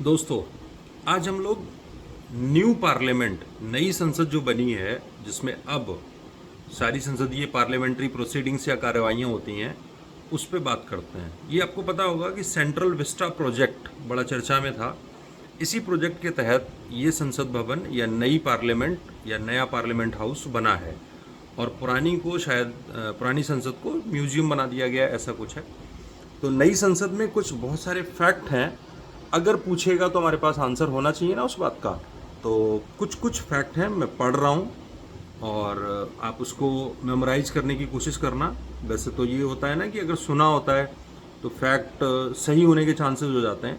दोस्तों, आज हम लोग न्यू पार्लियामेंट, नई संसद जो बनी है, जिसमें अब सारी संसदीय पार्लियामेंट्री प्रोसीडिंग्स या कार्यवाहियाँ होती हैं, उस पर बात करते हैं। ये आपको पता होगा कि सेंट्रल विस्टा प्रोजेक्ट बड़ा चर्चा में था। इसी प्रोजेक्ट के तहत ये संसद भवन या नई पार्लियामेंट या नया पार्लियामेंट हाउस बना है और पुरानी को शायद पुरानी संसद को म्यूजियम बना दिया गया, ऐसा कुछ है। तो नई संसद में कुछ बहुत सारे फैक्ट हैं, अगर पूछेगा तो हमारे पास आंसर होना चाहिए ना उस बात का। तो कुछ कुछ फैक्ट हैं, मैं पढ़ रहा हूँ और आप उसको मेमोराइज करने की कोशिश करना। वैसे तो ये होता है ना कि अगर सुना होता है तो फैक्ट सही होने के चांसेस हो जाते हैं।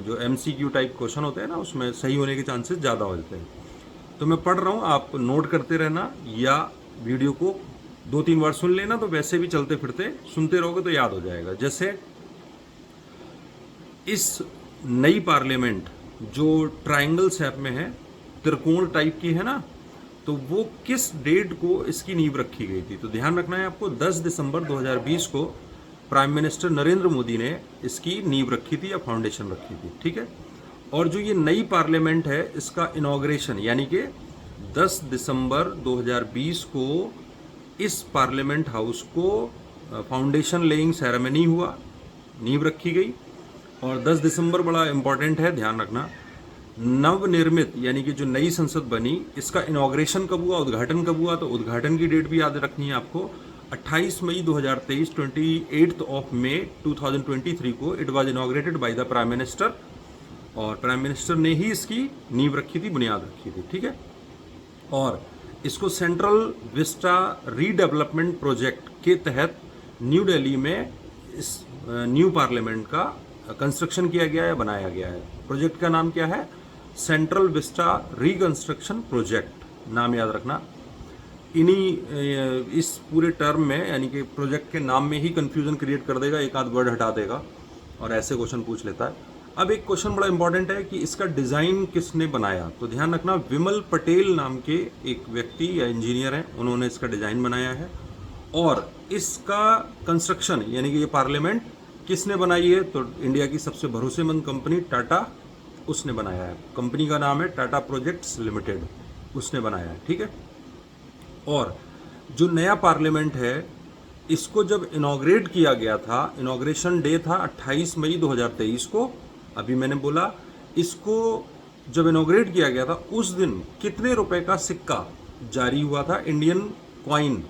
जो MCQ टाइप क्वेश्चन होते हैं ना, उसमें सही होने के चांसेस ज़्यादा हो जाते हैं। तो मैं पढ़ रहा हूँ, आप नोट करते रहना या वीडियो को 2-3 बार सुन लेना, तो वैसे भी चलते फिरते सुनते रहोगे तो याद हो जाएगा। जैसे इस नई पार्लियामेंट जो ट्रायंगल शेप में है, त्रिकोण टाइप की है ना, तो वो किस डेट को इसकी नींव रखी गई थी? तो ध्यान रखना है आपको, 10 दिसंबर 2020 को प्राइम मिनिस्टर नरेंद्र मोदी ने इसकी नींव रखी थी या फाउंडेशन रखी थी, ठीक है। और जो ये नई पार्लियामेंट है, इसका इनॉग्रेशन यानी कि 10 दिसंबर 2020 को इस पार्लियामेंट हाउस को फाउंडेशन लेइंग सेरेमनी हुआ, नींव रखी गई। और 10 दिसंबर बड़ा इंपॉर्टेंट है, ध्यान रखना। नवनिर्मित यानी कि जो नई संसद बनी, इसका इनॉग्रेशन कब हुआ, उद्घाटन कब हुआ? तो उद्घाटन की डेट भी याद रखनी है आपको, 28 मई 2023, 28 मई 2023 को it was inaugurated by the prime minister. और प्राइम मिनिस्टर ने ही इसकी नींव रखी थी, बुनियाद रखी थी, ठीक है। और इसको सेंट्रल विस्टा रीडेवलपमेंट प्रोजेक्ट के तहत न्यू दिल्ली में इस न्यू पार्लियामेंट का कंस्ट्रक्शन किया गया है, बनाया गया है। प्रोजेक्ट का नाम क्या है? सेंट्रल विस्टा रिकंस्ट्रक्शन प्रोजेक्ट, नाम याद रखना। इस पूरे टर्म में यानी कि प्रोजेक्ट के नाम में ही कंफ्यूजन क्रिएट कर देगा, एक आध वर्ड हटा देगा और ऐसे क्वेश्चन पूछ लेता है। अब एक क्वेश्चन बड़ा इंपॉर्टेंट है कि इसका डिज़ाइन किसने बनाया? तो ध्यान रखना, विमल पटेल नाम के एक व्यक्ति या इंजीनियर हैं, उन्होंने इसका डिज़ाइन बनाया है। और इसका कंस्ट्रक्शन यानी कि ये पार्लियामेंट किसने बनाई है? तो इंडिया की सबसे भरोसेमंद कंपनी टाटा, उसने बनाया है। कंपनी का नाम है टाटा प्रोजेक्ट्स लिमिटेड, उसने बनाया है, ठीक है। और जो नया पार्लियामेंट है, इसको जब इनॉग्रेट किया गया था, इनॉग्रेशन डे था 28 मई 2023 को। अभी मैंने बोला, इसको जब इनॉग्रेट किया गया था, उस दिन कितने रुपए का सिक्का जारी हुआ था, इंडियन कॉइन?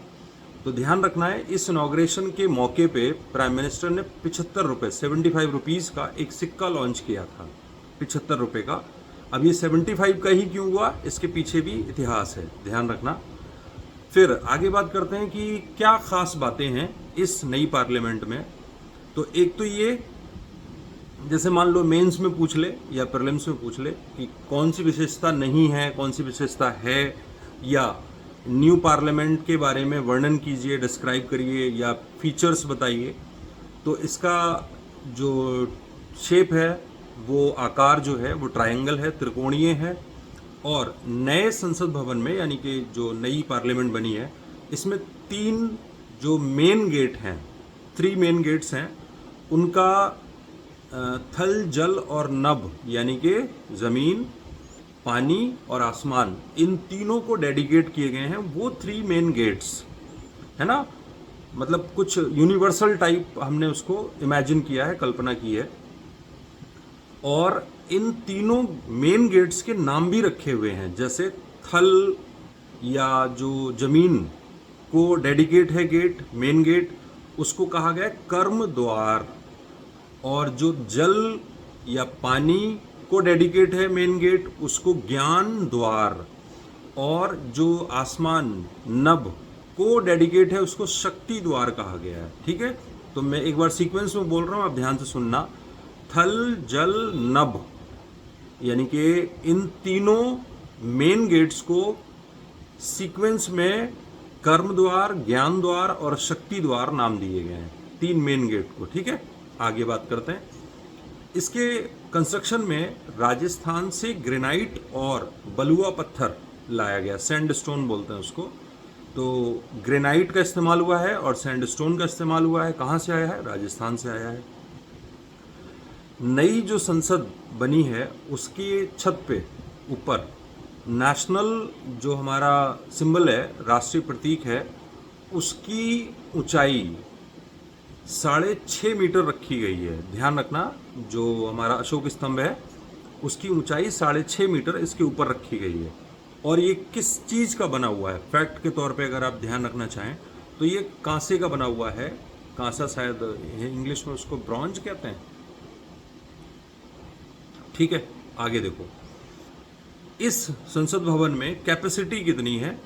तो ध्यान रखना है, इस इनॉग्रेशन के मौके पे प्राइम मिनिस्टर ने 75 रुपये, 75 रुपीज़ का एक सिक्का लॉन्च किया था, 75 रुपये का। अब ये 75 का ही क्यों हुआ, इसके पीछे भी इतिहास है, ध्यान रखना। फिर आगे बात करते हैं कि क्या खास बातें हैं इस नई पार्लियामेंट में। तो एक तो ये, जैसे मान लो मेंस में पूछ ले या प्रीलिम्स में पूछ ले कि कौन सी विशेषता नहीं है, कौन सी विशेषता है, या न्यू पार्लियामेंट के बारे में वर्णन कीजिए, डिस्क्राइब करिए या फीचर्स बताइए। तो इसका जो शेप है, वो आकार जो है वो ट्रायंगल है, त्रिकोणीय है। और नए संसद भवन में यानी कि जो नई पार्लियामेंट बनी है, इसमें 3 जो मेन गेट हैं, 3 मेन गेट्स हैं, उनका थल, जल और नभ यानी कि ज़मीन, पानी और आसमान, इन तीनों को डेडिकेट किए गए हैं वो 3 मेन गेट्स, है ना। मतलब कुछ यूनिवर्सल टाइप हमने उसको इमेजिन किया है, कल्पना की है। और इन तीनों मेन गेट्स के नाम भी रखे हुए हैं, जैसे थल या जो जमीन को डेडिकेट है गेट, मेन गेट, उसको कहा गया कर्म द्वार। और जो जल या पानी को डेडिकेट है मेन गेट, उसको ज्ञान द्वार। और जो आसमान, नभ को डेडिकेट है, उसको शक्ति द्वार कहा गया है, ठीक है। तो मैं एक बार सीक्वेंस में बोल रहा हूँ, आप ध्यान से सुनना। थल, जल, नभ यानी कि इन तीनों मेन गेट्स को सीक्वेंस में कर्म द्वार, ज्ञान द्वार और शक्ति द्वार नाम दिए गए हैं, 3 मेन गेट को, ठीक है। आगे बात करते हैं। इसके कंस्ट्रक्शन में राजस्थान से ग्रेनाइट और बलुआ पत्थर लाया गया, सैंडस्टोन बोलते हैं उसको। तो ग्रेनाइट का इस्तेमाल हुआ है और सैंडस्टोन का इस्तेमाल हुआ है। कहाँ से आया है? राजस्थान से आया है। नई जो संसद बनी है उसकी छत पे ऊपर नेशनल जो हमारा सिंबल है, राष्ट्रीय प्रतीक है, उसकी ऊंचाई 6.5 मीटर रखी गई है। ध्यान रखना, जो हमारा अशोक स्तंभ है उसकी ऊंचाई 6.5 मीटर इसके ऊपर रखी गई है। और ये किस चीज़ का बना हुआ है, फैक्ट के तौर पे अगर आप ध्यान रखना चाहें तो ये कांसे का बना हुआ है। कांसा शायद इंग्लिश में उसको ब्रॉन्ज कहते हैं। ठीक है, आगे देखो, इस संसद भवन में कैपेसिटी कितनी है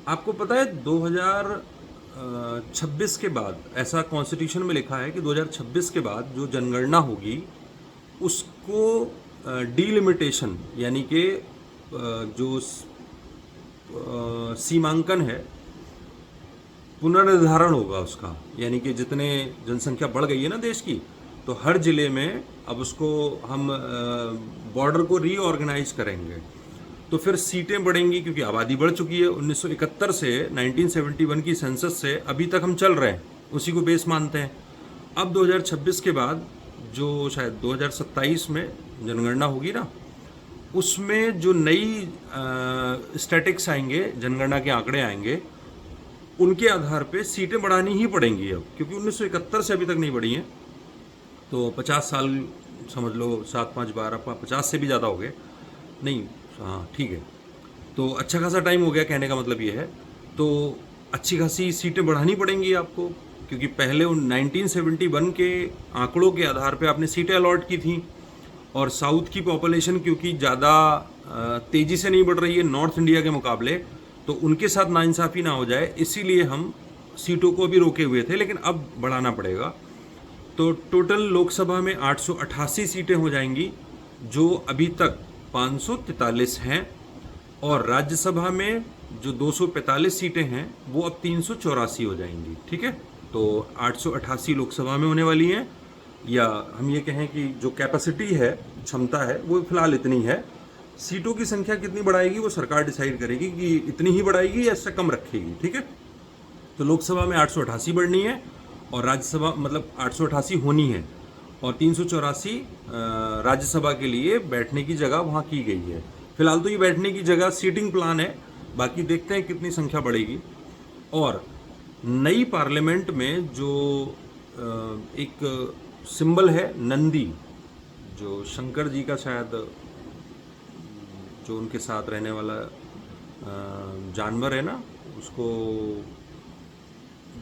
आपको पता है? 2026 के बाद, ऐसा कॉन्स्टिट्यूशन में लिखा है कि 2026 के बाद जो जनगणना होगी उसको डीलिमिटेशन यानी कि जो सीमांकन है, पुनर्निर्धारण होगा उसका। यानी कि जितने जनसंख्या बढ़ गई है ना देश की, तो हर जिले में अब उसको हम बॉर्डर को रीऑर्गेनाइज करेंगे। तो फिर सीटें बढ़ेंगी क्योंकि आबादी बढ़ चुकी है। 1971 से 1971 की सेंसस से अभी तक हम चल रहे हैं, उसी को बेस मानते हैं। अब 2026 के बाद जो शायद 2027 में जनगणना होगी ना, उसमें जो नई स्टैटिक्स आएंगे, जनगणना के आंकड़े आएंगे, उनके आधार पे सीटें बढ़ानी ही पड़ेंगी अब, क्योंकि 1971 से अभी तक नहीं बढ़ी हैं। तो 50 साल समझ लो, 7 5 12 50 से भी ज़्यादा हो गए, नहीं, हाँ ठीक है, तो अच्छा खासा टाइम हो गया, कहने का मतलब ये है। तो अच्छी खासी सीटें बढ़ानी पड़ेंगी आपको, क्योंकि पहले उन 1971 के आंकड़ों के आधार पे आपने सीटें अलॉट की थी। और साउथ की पॉपुलेशन क्योंकि ज़्यादा तेज़ी से नहीं बढ़ रही है नॉर्थ इंडिया के मुकाबले, तो उनके साथ नाइंसाफ़ी ना हो जाए, इसीलिए हम सीटों को भी रोके हुए थे, लेकिन अब बढ़ाना पड़ेगा। तो टोटल लोकसभा में 888 सीटें हो जाएंगी, जो अभी तक 543 हैं। और राज्यसभा में जो 245 सीटें हैं वो अब 384 हो जाएंगी। ठीक है, तो 888 लोकसभा में होने वाली हैं, या हम ये कहें कि जो कैपेसिटी है, क्षमता है, वो फिलहाल इतनी है। सीटों की संख्या कितनी बढ़ाएगी वो सरकार डिसाइड करेगी कि इतनी ही बढ़ाएगी या इससे कम रखेगी। ठीक है, तो लोकसभा में 888 बढ़नी है और राज्यसभा मतलब 888 होनी है, और 384 राज्यसभा के लिए बैठने की जगह वहाँ की गई है। फिलहाल तो ये बैठने की जगह सीटिंग प्लान है, बाकी देखते हैं कितनी संख्या बढ़ेगी। और नई पार्लियामेंट में जो एक सिंबल है नंदी, जो शंकर जी का शायद जो उनके साथ रहने वाला जानवर है ना, उसको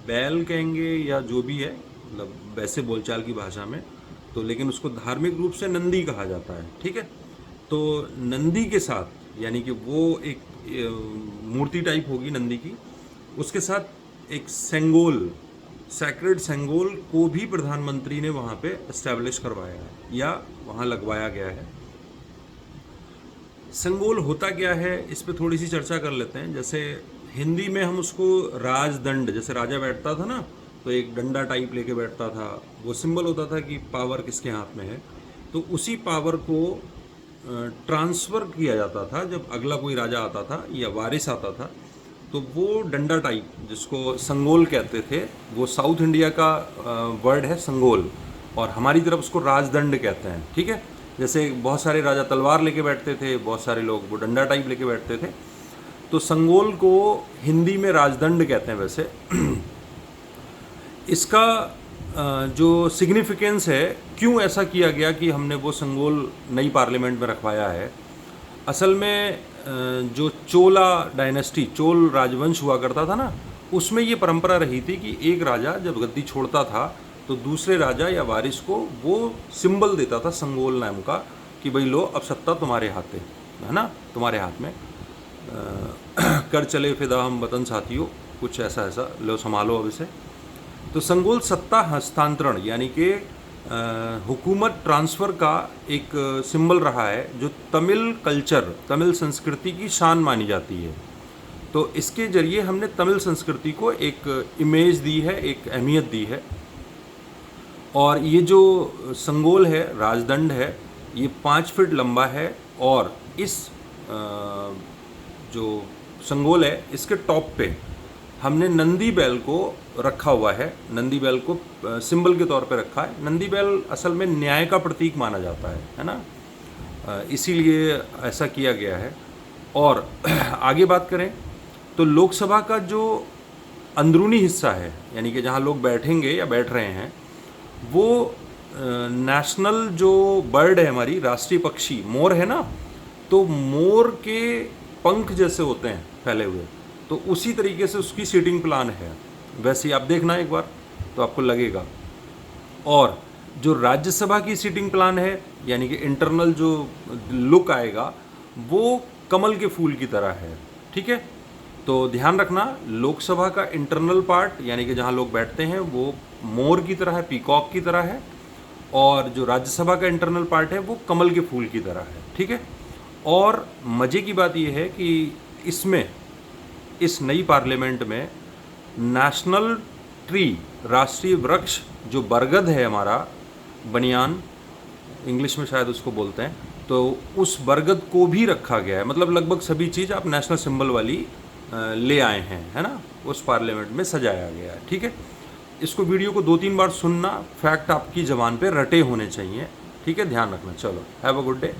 बैल कहेंगे या जो भी है, मतलब वैसे बोलचाल की भाषा में, तो लेकिन उसको धार्मिक रूप से नंदी कहा जाता है। ठीक है, तो नंदी के साथ, यानी कि वो एक मूर्ति टाइप होगी नंदी की, उसके साथ एक सेंगोल, सैक्रेड सेंगोल को भी प्रधानमंत्री ने वहाँ पे एस्टैब्लिश करवाया है या वहाँ लगवाया गया है। सेंगोल होता क्या है, इस पे थोड़ी सी चर्चा कर लेते हैं। जैसे हिंदी में हम उसको राजदंड, जैसे राजा बैठता था ना, तो एक डंडा टाइप लेके बैठता था, वो सिंबल होता था कि पावर किसके हाथ में है। तो उसी पावर को ट्रांसफ़र किया जाता था जब अगला कोई राजा आता था या वारिस आता था, तो वो डंडा टाइप, जिसको संगोल कहते थे, वो साउथ इंडिया का वर्ड है संगोल, और हमारी तरफ उसको राजदंड कहते हैं। ठीक है, जैसे बहुत सारे राजा तलवार लेके बैठते थे, बहुत सारे लोग वो डंडा टाइप लेके बैठते थे, तो संगोल को हिंदी में राजदंड कहते हैं वैसे। इसका जो सिग्निफिकेंस है, क्यों ऐसा किया गया कि हमने वो संगोल नई पार्लियामेंट में रखवाया है, असल में जो चोला डायनेस्टी, चोल राजवंश हुआ करता था ना, उसमें ये परंपरा रही थी कि एक राजा जब गद्दी छोड़ता था तो दूसरे राजा या वारिस को वो सिंबल देता था संगोल नाम का, कि भाई लो अब सत्ता तुम्हारे हाथ है ना, तुम्हारे हाथ में, कर चले फिदा हम वतन साथियों, कुछ ऐसा ऐसा, लो संभालो अब इसे। तो संगोल सत्ता हस्तांतरण यानी कि हुकूमत ट्रांसफ़र का एक सिंबल रहा है, जो तमिल कल्चर, तमिल संस्कृति की शान मानी जाती है। तो इसके ज़रिए हमने तमिल संस्कृति को एक इमेज दी है, एक अहमियत दी है। और ये जो संगोल है, राजदंड है, ये 5 फीट लंबा है, और इस जो संगोल है इसके टॉप पे हमने नंदी बैल को रखा हुआ है, नंदी बैल को सिंबल के तौर पे रखा है। नंदी बैल असल में न्याय का प्रतीक माना जाता है ना, इसीलिए ऐसा किया गया है। और आगे बात करें तो लोकसभा का जो अंदरूनी हिस्सा है, यानी कि जहाँ लोग बैठेंगे या बैठ रहे हैं, वो नेशनल जो बर्ड है, हमारी राष्ट्रीय पक्षी मोर है ना, तो मोर के पंख जैसे होते हैं फैले हुए, तो उसी तरीके से उसकी सीटिंग प्लान है। वैसे ही आप देखना एक बार तो आपको लगेगा। और जो राज्यसभा की सीटिंग प्लान है, यानी कि इंटरनल जो लुक आएगा वो कमल के फूल की तरह है, ठीक है। तो ध्यान रखना, लोकसभा का इंटरनल पार्ट यानी कि जहाँ लोग बैठते हैं वो मोर की तरह है, पीकॉक की तरह है, और जो राज्यसभा का इंटरनल पार्ट है वो कमल के फूल की तरह है, ठीक है। और मज़े की बात यह है कि इसमें, इस नई पार्लियामेंट में नेशनल ट्री, राष्ट्रीय वृक्ष जो बरगद है हमारा, बनियान इंग्लिश में शायद उसको बोलते हैं, तो उस बरगद को भी रखा गया है। मतलब लगभग सभी चीज़ आप नेशनल सिंबल वाली ले आए हैं, है ना, उस पार्लियामेंट में सजाया गया है, ठीक है। इसको वीडियो को 2-3 बार सुनना, फैक्ट आपकी ज़बान पे रटे होने चाहिए, ठीक है, ध्यान रखना। चलो, हैव अ गुड डे।